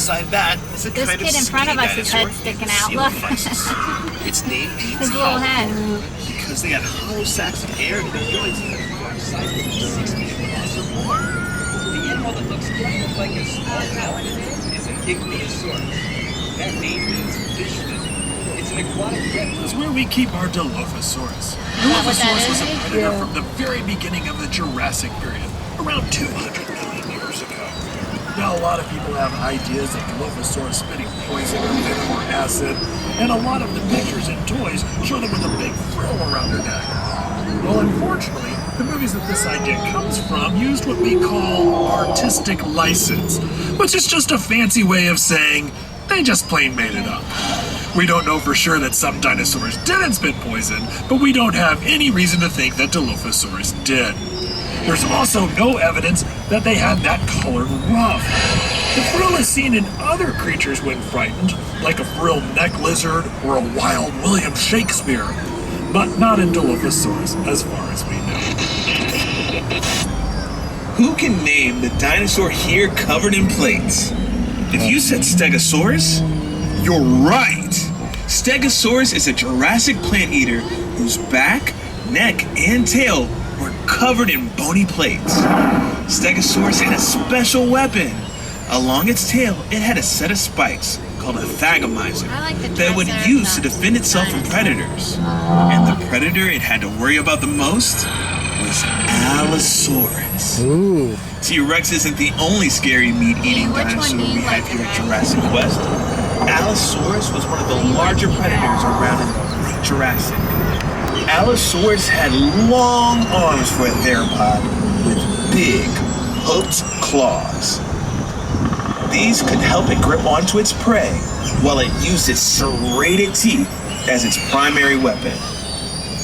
Beside that is a This kind kid of in front of us, his dinosaur head's sticking named out. Look. Dilophosaurus. Its name means His little hollow head. because they had hollow sacks of air in their joints that are sized to 60 across or more. The animal that looks kind of like a small cow is an ichthyosaurus. That name means fishman. It's an aquatic reptile. That's where we keep our Dilophosaurus. that what that Dilophosaurus was a is? predator from the very beginning of the Jurassic period, around 200 million years ago. Now, a lot of people have ideas of Dilophosaurus spitting poison or venom or acid, and a lot of the pictures and toys show them with a big frill around their neck. Well, unfortunately, the movies that this idea comes from used what we call artistic license, which is just a fancy way of saying they just plain made it up. We don't know for sure that some dinosaurs didn't spit poison, but we don't have any reason to think that Dilophosaurus did. There's also no evidence that they had that colored ruff. The frill is seen in other creatures when frightened, like a frilled neck lizard or a wild William Shakespeare, but not in Dilophosaurus, as far as we know. Who can name the dinosaur here covered in plates? If you said Stegosaurus, you're right. Stegosaurus is a Jurassic plant eater whose back, neck, and tail were covered in bony plates. Stegosaurus had a special weapon. Along its tail, it had a set of spikes called a thagomizer that it would use to defend itself from predators. And the predator it had to worry about the most was Allosaurus. Ooh. T-Rex isn't the only scary meat-eating dinosaur we have here at Jurassic Quest. Allosaurus was one of the larger predators around in the late Jurassic. Allosaurus had long arms for a theropod with big, hooked claws. These could help it grip onto its prey while it used its serrated teeth as its primary weapon.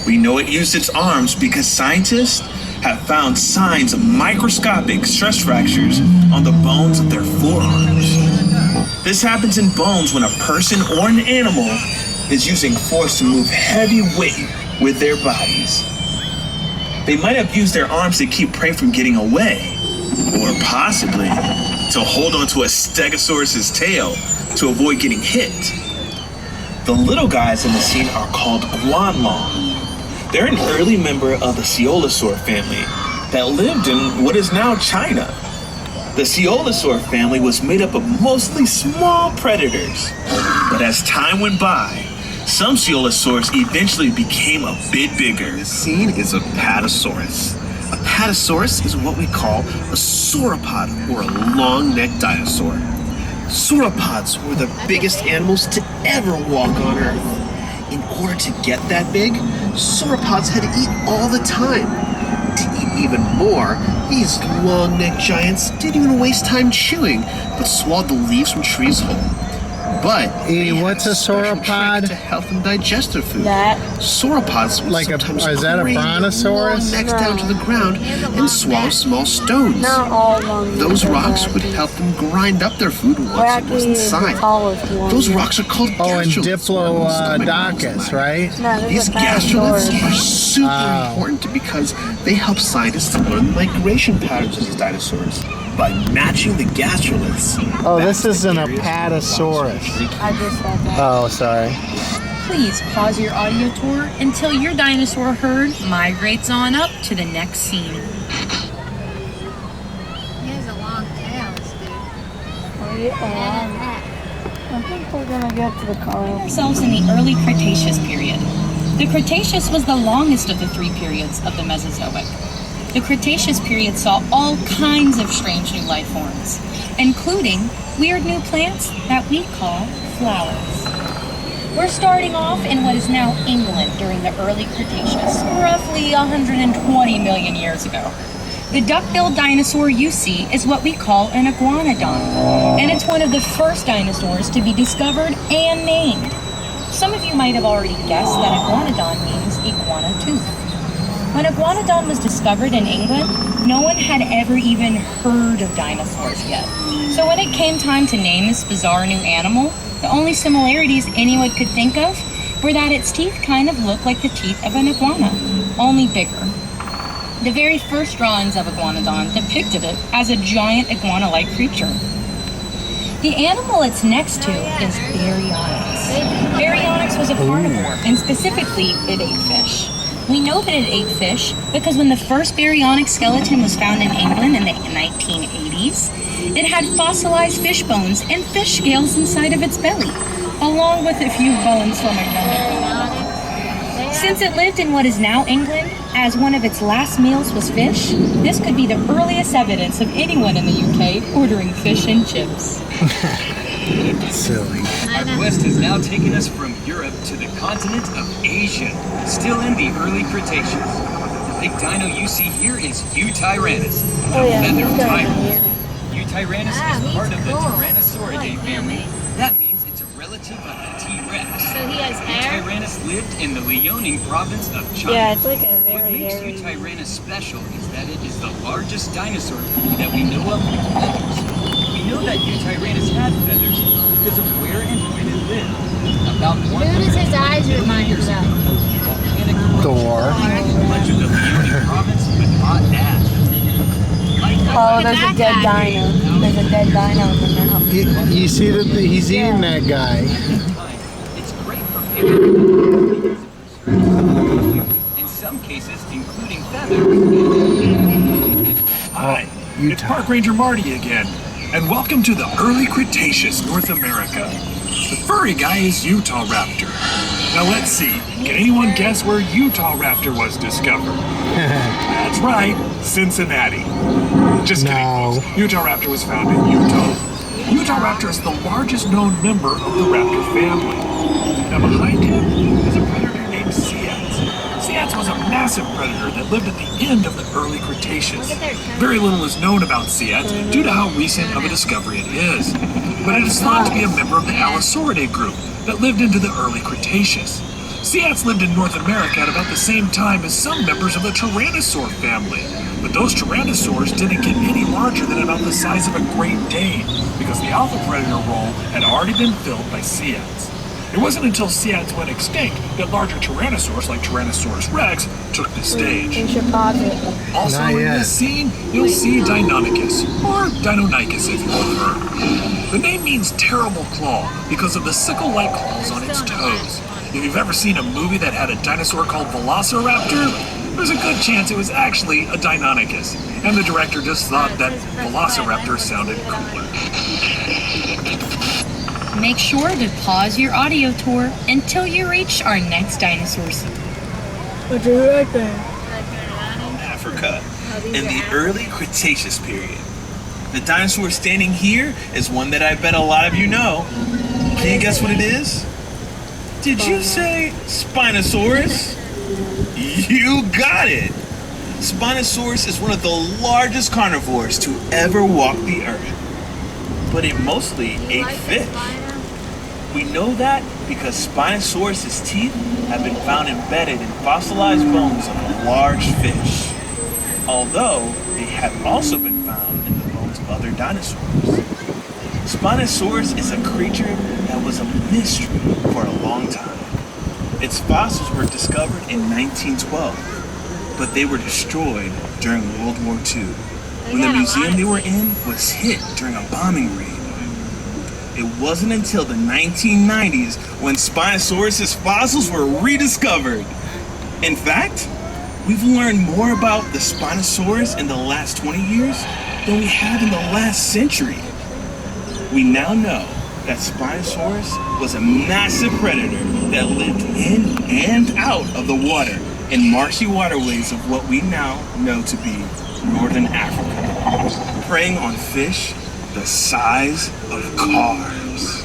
We know it used its arms because scientists have found signs of microscopic stress fractures on the bones of their forearms. This happens in bones when a person or an animal is using force to move heavy weight with their bodies. They might have used their arms to keep prey from getting away, or possibly to hold onto a Stegosaurus's tail to avoid getting hit. The little guys in the scene are called guanlong. They're an early member of the Coelosaur family that lived in what is now China. The Coelosaur family was made up of mostly small predators, but as time went by, some Coelosaurs eventually became a bit bigger. This scene is a Apatosaurus. A Apatosaurus is what we call a sauropod, or a long-necked dinosaur. Sauropods were the biggest animals to ever walk on Earth. In order to get that big, sauropods had to eat all the time. To eat even more, these long-necked giants didn't even waste time chewing, but swallowed the leaves from trees whole. But what's a sauropod? To help them digest their food. That. Sauropods would Like sometimes is that a crane their brontosaurus? long necks down to the ground and swallow small stones. Not all long Those rocks would help them grind up their food once it was inside. Those rocks are called Oh, and gastroliths. Diplodocus, right? No, These gastroliths are super important because they help scientists to learn the migration patterns of these dinosaurs. By matching the gastroliths. Oh, this is an Apatosaurus. I just said that. Oh, sorry. Please pause your audio tour until your dinosaur herd migrates on up to the next scene. He has a long tail, this dude. I think we're gonna get to the car. We find ourselves in the early Cretaceous period. The Cretaceous was the longest of the three periods of the Mesozoic. The Cretaceous period saw all kinds of strange new life forms, including weird new plants that we call flowers. We're starting off in what is now England during the early Cretaceous, roughly 120 million years ago. The duck-billed dinosaur you see is what we call an iguanodon, and it's one of the first dinosaurs to be discovered and named. Some of you might have already guessed that iguanodon means iguana tooth. When iguanodon was discovered in England, no one had ever even heard of dinosaurs yet. So when it came time to name this bizarre new animal, the only similarities anyone could think of were that its teeth kind of looked like the teeth of an iguana, only bigger. The very first drawings of iguanodon depicted it as a giant iguana-like creature. The animal it's next to is Baryonyx. Baryonyx was a carnivore, and specifically, it ate fish. We know that it ate fish because when the first Baryonyx skeleton was found in England in the 1980s, it had fossilized fish bones and fish scales inside of its belly, along with a few bones from another. Since it lived in what is now England, as one of its last meals was fish, this could be the earliest evidence of anyone in the UK ordering fish and chips. Silly. Our quest has now taken us from Europe to the continent of Asia, still in the early Cretaceous. The big dino you see here is Eutyrannus, Oh yeah, feathered he's got tyrant. it. Eutyrannus Wow, is he's part of the cool. Tyrannosauridae family. That means it's a relative of the T-Rex. So he has hair? Eutyrannus lived in the Liaoning province of China. Yeah, it's like a What very makes hairy. Eutyrannus special is that it is the largest dinosaur that we know of with feathers. We know that Eutyrannus had feathers because of where and when it lived. About Who does his eyes remind you of? volcanic Thor. much of the Liaoning province with hot ash. Like Oh, at there's that a dead guy. dino. There's a dead dino in the mouth. You see that he's eating that guy. it's great for people. In some cases, including feathers. Hi, it's Utah. Park Ranger Marty again, and welcome to the early Cretaceous North America. The furry guy is Utah Raptor. Now let's see, can anyone guess where Utah Raptor was discovered? That's right, Cincinnati. Just kidding, No. folks. Utah Raptor was found in Utah. Utah Raptor is the largest known member of the raptor family. Now behind him is a predator named Seats. Seats was a massive predator that lived at the end of the early Cretaceous. Very little is known about Seats due to how recent of a discovery it is. But it is thought to be a member of the Allosauridae group that lived into the early Cretaceous. Seats lived in North America at about the same time as some members of the Tyrannosaur family. But those Tyrannosaurs didn't get any larger than about the size of a Great Dane, because the alpha predator role had already been filled by Seats. It wasn't until Seats went extinct that larger Tyrannosaurs like Tyrannosaurus rex took the We stage. should pause it. Also Not in yet. this scene, you'll see Deinonychus, or Deinonychus if you prefer. The name means terrible claw because of the sickle-like claws on its toes. If you've ever seen a movie that had a dinosaur called Velociraptor, there's a good chance it was actually a Deinonychus, and the director just thought that Velociraptor sounded cooler. Make sure to pause your audio tour until you reach our next dinosaur scene. I'll do it right there. Africa in the early Cretaceous period. The dinosaur standing here is one that I bet a lot of you know. Can you guess what it is? Did you say Spinosaurus? You got it! Spinosaurus is one of the largest carnivores to ever walk the earth. But it mostly ate fish. We know that because Spinosaurus's teeth have been found embedded in fossilized bones of large fish. Although they have also been found in the bones of other dinosaurs. Spinosaurus is a creature that was a mystery for a long time. Its fossils were discovered in 1912, but they were destroyed during World War II, when the museum they were in was hit during a bombing raid. It wasn't until the 1990s when Spinosaurus's fossils were rediscovered. In fact, we've learned more about the Spinosaurus in the last 20 years than we have in the last century. We now know that Spinosaurus was a massive predator that lived in and out of the water in marshy waterways of what we now know to be northern Africa, preying on fish the size of cars.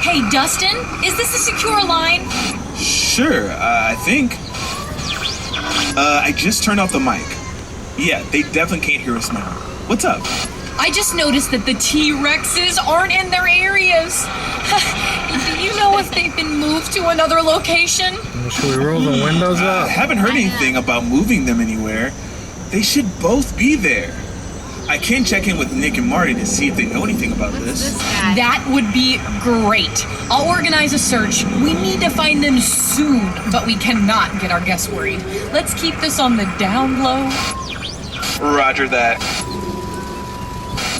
Hey, Dustin, is this a secure line? Sure, I think. I just turned off the mic. Yeah, they definitely can't hear us now. What's up? I just noticed that the T-Rexes aren't in their areas. Do you know if they've been moved to another location? Should we roll the windows I up? haven't heard anything about moving them anywhere. They should both be there. I can check in with Nick and Marty to see if they know anything about this. That would be great. I'll organize a search. We need to find them soon, but we cannot get our guests worried. Let's keep this on the down low. Roger that.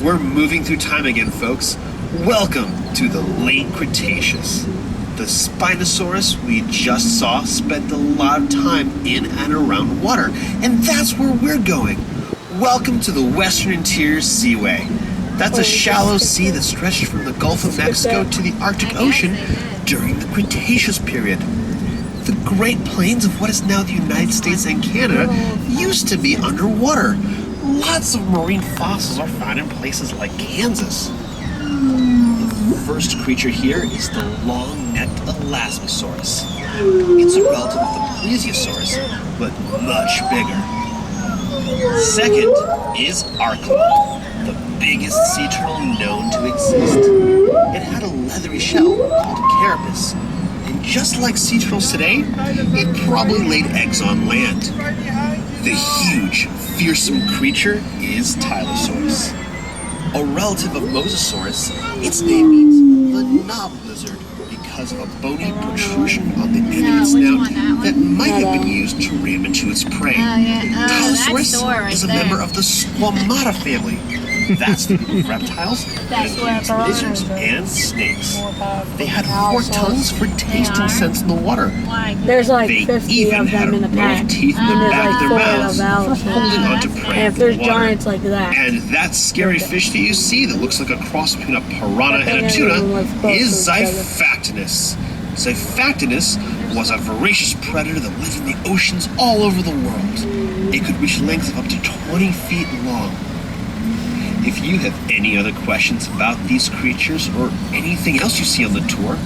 We're moving through time again, folks. Welcome to the late Cretaceous. The Spinosaurus we just saw spent a lot of time in and around water, and that's where we're going. Welcome to the Western Interior Seaway. That's a shallow sea that stretched from the Gulf of Mexico to the Arctic Ocean during the Cretaceous period. The Great Plains of what is now the United States and Canada used to be underwater. Lots of marine fossils are found in places like Kansas. The first creature here is the long-necked Allosaurus. It's a relative of the Plesiosaurus, but much bigger. Second is Argentine, the biggest sea turtle known to exist. It had a leathery shell called a carapace, and just like sea turtles today, it probably laid eggs on land. The huge, fearsome creature is Dilophosaurus. A relative of Mosasaurus, its name means the knob lizard because of a bony protrusion on the end of its snout that might have been used to ram into its prey. Dilophosaurus is a member of the Squamata family. That's the group of reptiles that includes lizards and snakes. They had 4 tongues for tasting scents in the water. There's like They 50 even of had them a in a row pack. of teeth in the And there's back of like their 4 mouths of for holding onto prey And if in there's the water. giants like that. And that scary fish that you see that looks like a cross between a piranha and a But tuna everyone was close is to each other. Xiphactinus. Xiphactinus was a voracious predator that lived in the oceans all over the world. It could reach lengths of up to 20 feet long. If you have any other questions about these creatures or anything else you see on the tour,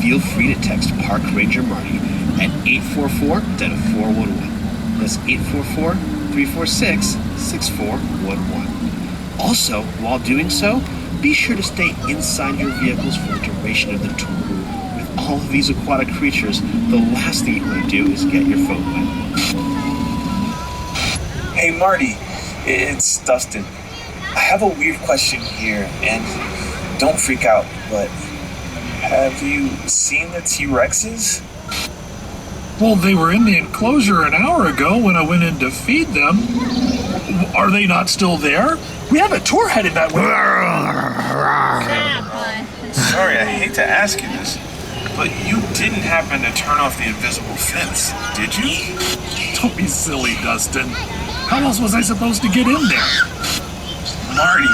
feel free to text Park Ranger Marty at 844-411. That's 844-346-6411. Also, while doing so, be sure to stay inside your vehicles for the duration of the tour. With all of these aquatic creatures, the last thing you want to do is get your phone wet. Hey Marty, it's Dustin. I have a weird question here, and don't freak out, but have you seen the T-Rexes? Well, they were in the enclosure an hour ago when I went in to feed them. Are they not still there? We have a tour headed that way. Sorry, I hate to ask you this, but you didn't happen to turn off the invisible fence, did you? Don't be silly, Dustin. How else was I supposed to get in there? Marty,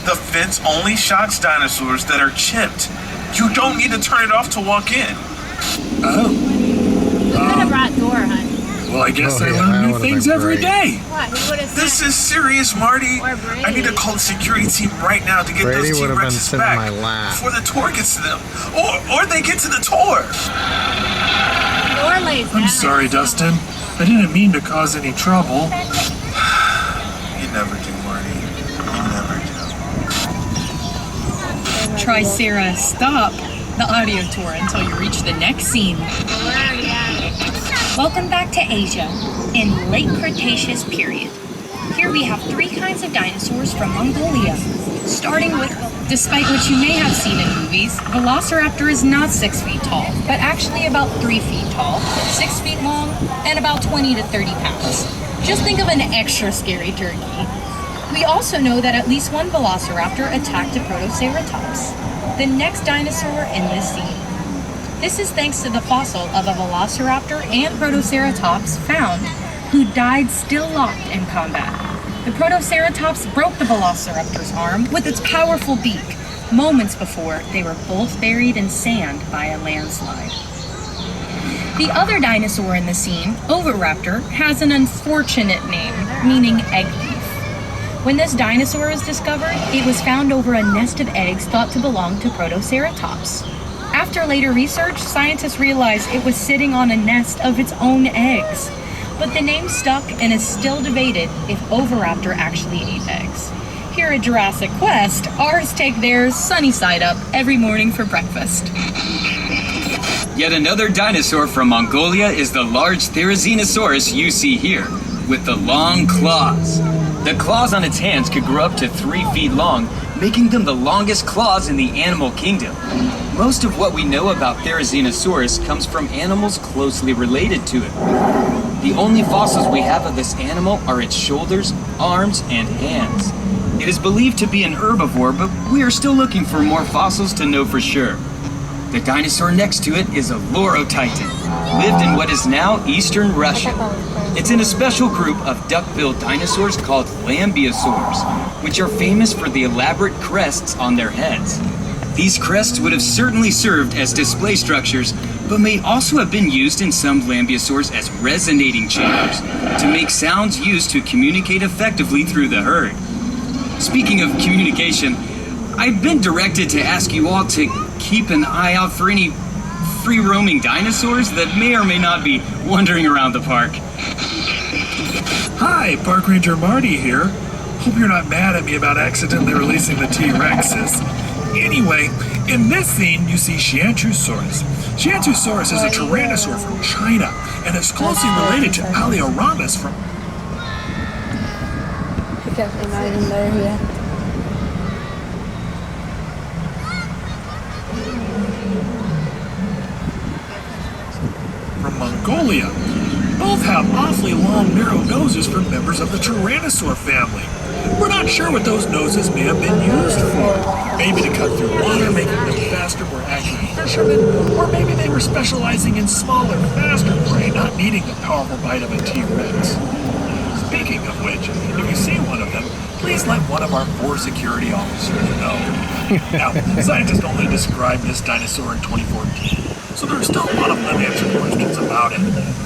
the fence only shocks dinosaurs that are chipped. You don't need to turn it off to walk in. Oh. We could have brought Thor, honey. Well, I guess I that learn new would've things been every great. day. What? Who would have said? This is serious, Marty. Or Brady. I need to call the security team right now to get Brady those would've been T-Rexes sitting in back my lap. before the tour gets to them. Or they get to the tour. Thor lays down. I'm sorry, Dustin. I didn't mean to cause any trouble. You never do, Marty. You never do. Triceratops, stop the audio tour until you reach the next scene. We're already at it. Welcome back to Asia in late Cretaceous period. Here we have 3 kinds of dinosaurs from Mongolia. Starting with, despite what you may have seen in movies, Velociraptor is not 6 feet tall, but actually about 3 feet tall, 6 feet long, and about 20 to 30 pounds. Just think of an extra scary turkey. We also know that at least one Velociraptor attacked a Protoceratops, the next dinosaur in this scene. This is thanks to the fossil of a Velociraptor and Protoceratops found, who died still locked in combat. The Protoceratops broke the Velociraptor's arm with its powerful beak, moments before they were both buried in sand by a landslide. The other dinosaur in the scene, Oviraptor, has an unfortunate name, meaning egg thief. When this dinosaur was discovered, it was found over a nest of eggs thought to belong to Protoceratops. After later research, scientists realized it was sitting on a nest of its own eggs. But the name stuck and is still debated if Oviraptor actually ate eggs. Here at Jurassic Quest, ours take theirs sunny side up every morning for breakfast. Yet another dinosaur from Mongolia is the large Therizinosaurus you see here, with the long claws. The claws on its hands could grow up to 3 feet long, making them the longest claws in the animal kingdom. Most of what we know about Therizinosaurus comes from animals closely related to it. The only fossils we have of this animal are its shoulders, arms, and hands. It is believed to be an herbivore, but we are still looking for more fossils to know for sure. The dinosaur next to it is a Lorotitan, lived in what is now eastern Russia. It's in a special group of duck-billed dinosaurs called Lambeosaurs, which are famous for the elaborate crests on their heads. These crests would have certainly served as display structures, but may also have been used in some Lambeosaurs as resonating chambers to make sounds used to communicate effectively through the herd. Speaking of communication, I've been directed to ask you all to keep an eye out for any free-roaming dinosaurs that may or may not be wandering around the park. Hi, Park Ranger Marty here. Hope you're not mad at me about accidentally releasing the T-Rexes. Anyway, in this scene you see Xianchusaurus. Xianchusaurus is a tyrannosaur from China and is closely related to Allosaurus from... I can't imagine there yet. from Mongolia. Both have awfully long, narrow noses for members of the Tyrannosaur family. We're not sure what those noses may have been used for. Maybe to cut through water, making them faster, more accurate fishermen, or maybe they were specializing in smaller, faster prey, not needing the powerful bite of a T-Rex. Speaking of which, if you see one of them, please let one of our 4 security officers know. Now, scientists only described this dinosaur in 2014, so there are still a lot of unanswered questions about it.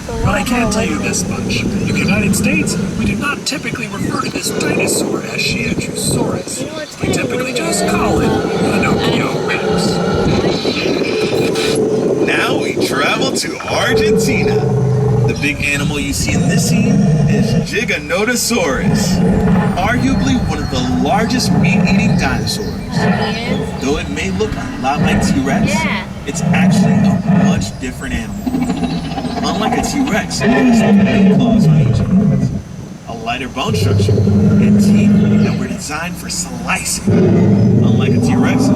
But I can tell you this much. In the United States, we do not typically refer to this dinosaur as Xianchusaurus. We typically just call it Pinocchio Rex. Now we travel to Argentina. The big animal you see in this scene is Giganotosaurus, arguably one of the largest meat-eating dinosaurs. Though it may look a lot like T-Rex, it's actually a much different animal. Unlike a T-Rex, it has 3 claws on each hand, a lighter bone structure, and teeth that were designed for slicing. Unlike a T-Rex's,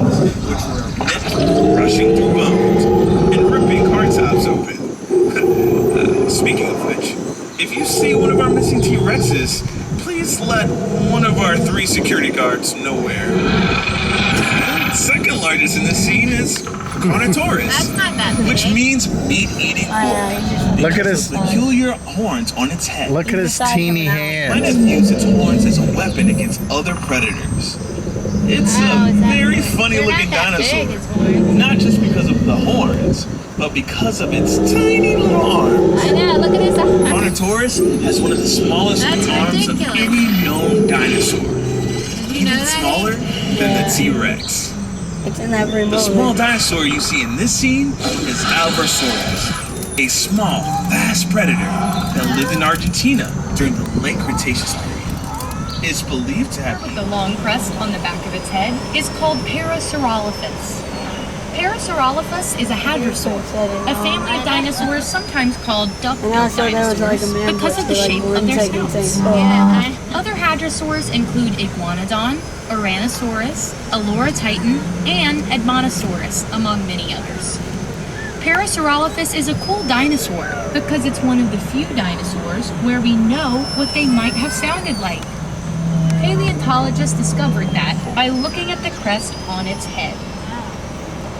which were meant for crushing through bones and ripping hardtops open. Speaking of which, if you see one of our missing T-Rexes, please let one of our 3 security guards know where. The second largest in the scene is Carnotaurus, That's not that big. which means meat-eating bull. Look at his peculiar horns on its head. look at his teeny Might hands. have used its horns as a weapon against other predators. It's Wow, a is that- very funny-looking They're not that dinosaur, big, its horns. not just because of the horns, but because of its tiny little arms. I know, look at his arms. Carnotaurus has one of the smallest That's arms of ridiculous. any known dinosaur, Did you know even that? smaller than the T-Rex. It's in every The movie. small dinosaur you see in this scene is Allosaurus, a small, fast predator that lived in Argentina during the late Cretaceous period. It's believed to have The long crest on the back of its head is called Parasaurolophus. Parasaurolophus is a hadrosaur, a family of dinosaurs sometimes called And duck-billed also there was like a dinosaurs man because of the that, like, shape of wouldn't their take anything. snouts. Yeah, Other hadrosaurs include Iguanodon, Ouranosaurus, Allosaurus, and Edmontosaurus, among many others. Parasaurolophus is a cool dinosaur because it's one of the few dinosaurs where we know what they might have sounded like. Paleontologists discovered that by looking at the crest on its head.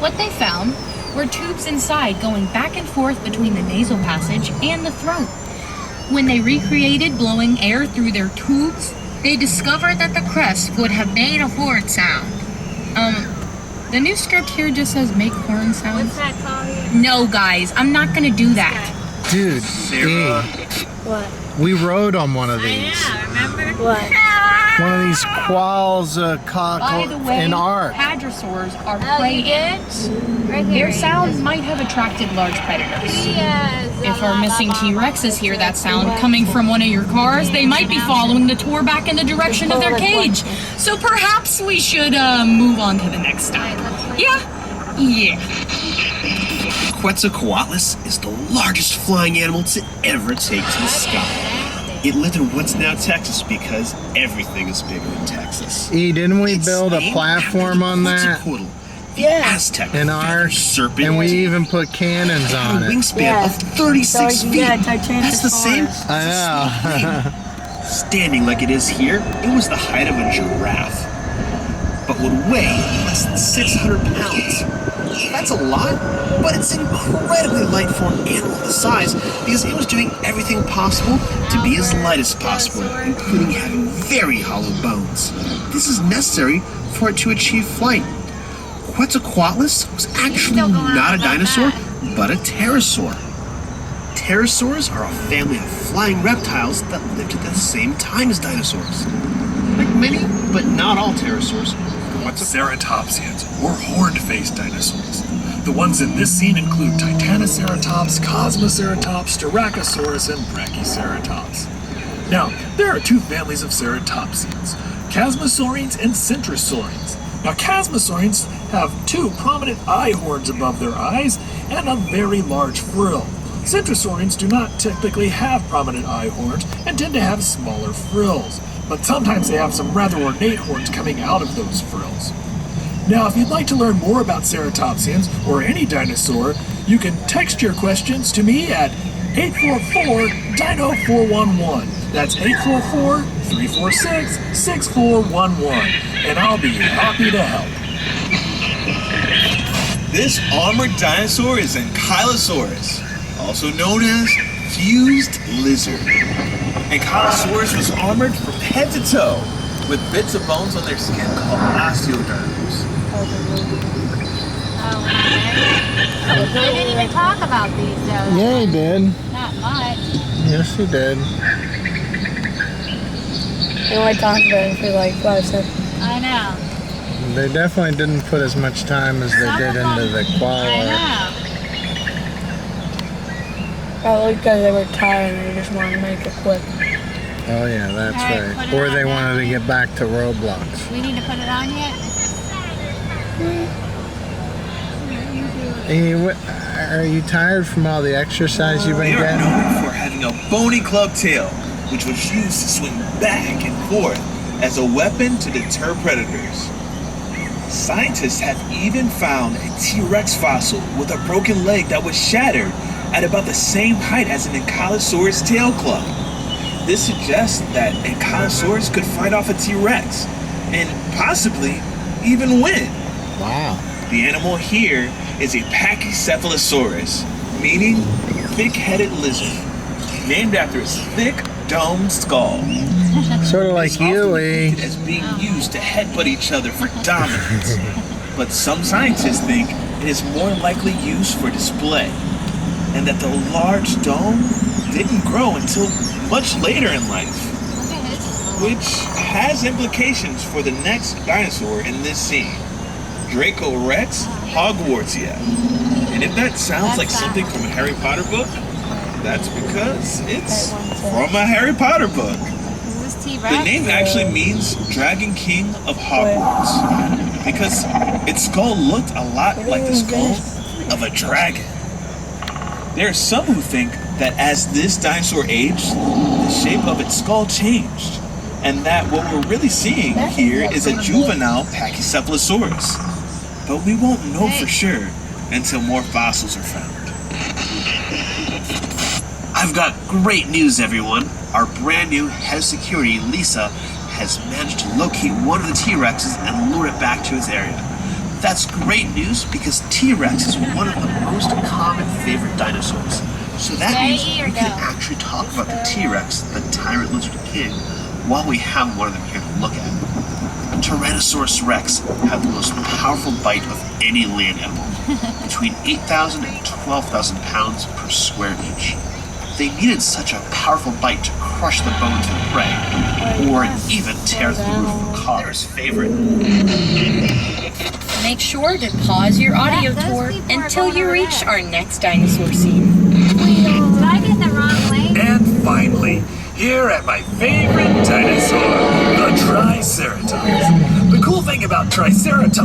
What they found were tubes inside going back and forth between the nasal passage and the throat. When they recreated blowing air through their tubes, they discovered that the crest would have made a horn sound. The new script here just says make horn sounds. What's that called here? No, guys, I'm not gonna do that. Dude, Sarah. What? we rode on one of I these. know, remember? What? One of these quals By the way, in art. hadrosaurs are Oh, prey you did? ants. Right here. Their sound might have attracted large predators. Yes. If our missing T-Rexes hear that sound coming from one of your cars, they might be following the tour back in the direction of their cage. So perhaps we should move on to the next stop. Yeah? Yeah. Quetzalcoatlus is the largest flying animal to ever take to the sky. It lived in what's now Texas because everything is bigger in Texas. Didn't we It's build a named platform after on that? Quetzalcoatl, the Yeah. Aztec In feathered our serpent. and we even put cannons had on a it. wingspan Yeah. of 36 So, feet. yeah, Titanosaurus. That's the same. I know. Standing like it is here, it was the height of a giraffe, but would weigh less than 600 pounds. That's a lot, but it's incredibly light for an animal this size because it was doing everything possible to be as light as possible, including having very hollow bones. This is necessary for it to achieve flight. Quetzalcoatlus was actually not a dinosaur, but a pterosaur. Pterosaurs are a family of flying reptiles that lived at the same time as dinosaurs. Like many, but not all pterosaurs. Ceratopsians, or horned-faced dinosaurs. The ones in this scene include Titanoceratops, Cosmoceratops, Styracosaurus, and Brachyceratops. Now, there are two families of ceratopsians, Chasmosaurines and Centrosaurines. Now, Chasmosaurines have two prominent eye horns above their eyes and a very large frill. Centrosaurines do not typically have prominent eye horns and tend to have smaller frills, but sometimes they have some rather ornate horns coming out of those frills. Now, if you'd like to learn more about ceratopsians or any dinosaur, you can text your questions to me at 844-DINO-411. That's 844-346-6411, and I'll be happy to help. This armored dinosaur is Ankylosaurus, also known as fused lizard. Ankylosaurus was armored from head to toe with bits of bones on their skin called osteoderms. They didn't even talk about these though. Yeah, he did. Not much. Yes, he did. They only talked about it for like 5 seconds. I know. They definitely didn't put as much time as they did into the I koala. know. Probably because they were tired and they just wanted to make it quick. Oh yeah, that's Alright, right. put it Or on they now. wanted to get back to Roblox. We need to put it on yet? Are you tired from all the exercise you've They been are getting? known for having a bony club tail, which was used to swing back and forth as a weapon to deter predators. Scientists have even found a T-Rex fossil with a broken leg that was shattered at about the same height as an Ankylosaurus tail club. This suggests that Ankylosaurus could fight off a T-Rex and possibly even win. Wow. The animal here is a Pachycephalosaurus, meaning thick-headed lizard, named after its thick, domed skull. Sort of like It's often you, depicted as being used to headbutt each other for dominance. But some scientists think it is more likely used for display, and that the large dome didn't grow until much later in life, which has implications for the next dinosaur in this scene, Dracorex hogwartsia. And if that sounds like something from a Harry Potter book, that's because it's from a Harry Potter book. Who's T-Rex? The name actually means Dragon King of Hogwarts, because its skull looked a lot like the skull of a dragon. There are some who think that as this dinosaur aged, the shape of its skull changed, and that what we're really seeing here is a juvenile Pachycephalosaurus. But we won't know for sure until more fossils are found. I've got great news, everyone. Our brand new head of security, Lisa, has managed to locate one of the T-Rexes and lure it back to its area. That's great news because T-Rex is one of the most common favorite dinosaurs. So that means we can actually talk about the T-Rex, the tyrant lizard king, while we have one of them here to look at. Tyrannosaurus rex have the most powerful bite of any land animal, between 8,000 and 12,000 pounds per square inch. They needed such a powerful bite to crush the bones of the prey, or even tear through the roof of a car. Their favorite. Make sure to pause your audio tour until you reach our next dinosaur scene. Did I get the wrong way? And finally, here at my favorite dinosaur, the Triceratops. The cool thing about Triceratops...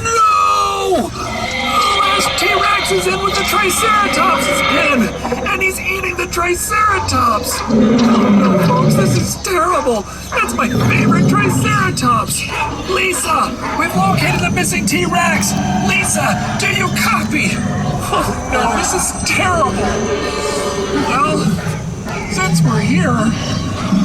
No! The last T-Rex is in with the Triceratops again, and he's eating the Triceratops. Oh no, folks, this is terrible. That's my favorite Triceratops. Lisa, we've located the missing T-Rex. Lisa, do you copy? Oh no, this is terrible. Well, Since we're here,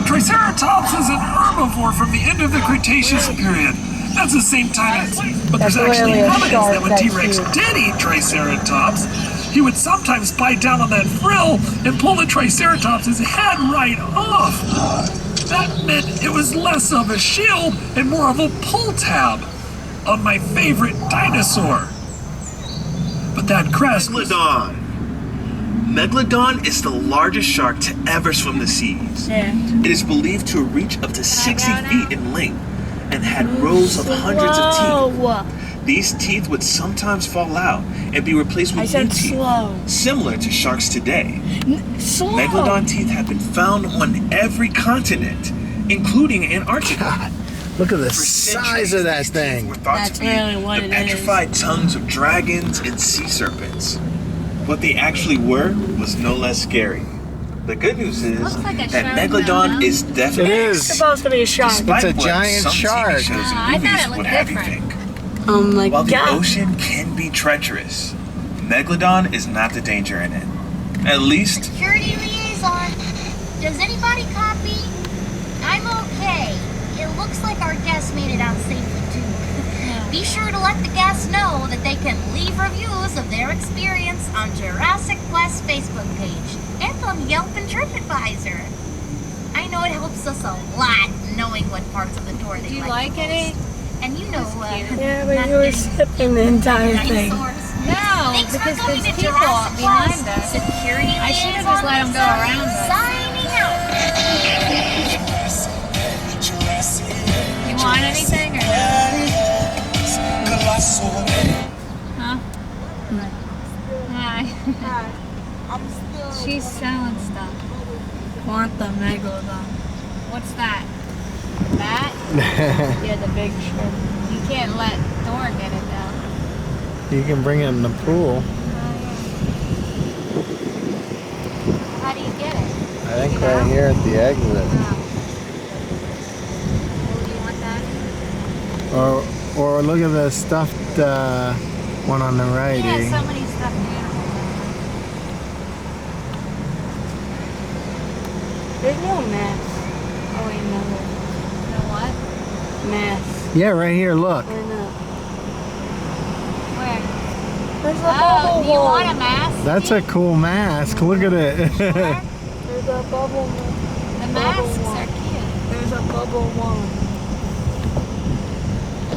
Triceratops is an herbivore from the end of the Cretaceous period. That's the same time as, but there's That's actually literally a evidence shark that when that's T-Rex huge. did eat Triceratops, he would sometimes bite down on that frill and pull the Triceratops' head right off. That meant it was less of a shield and more of a pull tab on my favorite dinosaur. But that crest was... Megalodon. Megalodon is the largest shark to ever swim the seas. Yeah. It is believed to reach up to 60 feet in length and had rows of hundreds of teeth. Whoa. These teeth would sometimes fall out and be replaced I with new said teeth, slow. similar to sharks today. Slow. Megalodon teeth have been found on every continent, including Antarctica. Look at the For size centuries, of that these teeth thing. were thought That's to be really what the it is. petrified tongues of dragons and sea serpents. What they actually were was no less scary. The good news is Looks like a that shark, Megalodon though. is definitely It It's is. supposed to be a shark. despite It's a what giant some shark. TV shows I and thought movies it looked would have you different. think. Oh my While the god. ocean can be treacherous, Megalodon is not the danger in it. At least, Security liaison. Does anybody copy? I'm okay. It looks like our guests made it out safely too. Be sure to let the guests know that they can leave reviews of their experience on Jurassic Quest Facebook page and on Yelp and TripAdvisor. I know it helps us a lot knowing what parts of the tour they Do you like like it? And you know, Yeah, but you were sipping the entire thing. dinosaurs. No, Thanks for because coming there's to people Jurassic behind Quest. us. Security I should have liaison just let 'em go Lisa around us. Signing out. You want anything or no? Huh? Hi. She's selling stuff. Want the Megalodon. What's that? That? Yeah, the big shrimp. You can't let Thor get it though. You can bring it in the pool. How do you get it? I think right here at the exit. Oh, do you want that? Or look at the stuffed one on the right. Yeah, eh? so many stuffed animals. There's no mask. Oh wait, no. You know what? Mask. Yeah, right here. Look. I know. Where? There's a Oh, bubble do you one. want a mask? That's a cool mask. Look at it. There's a bubble one. The masks are cute. There's a bubble one.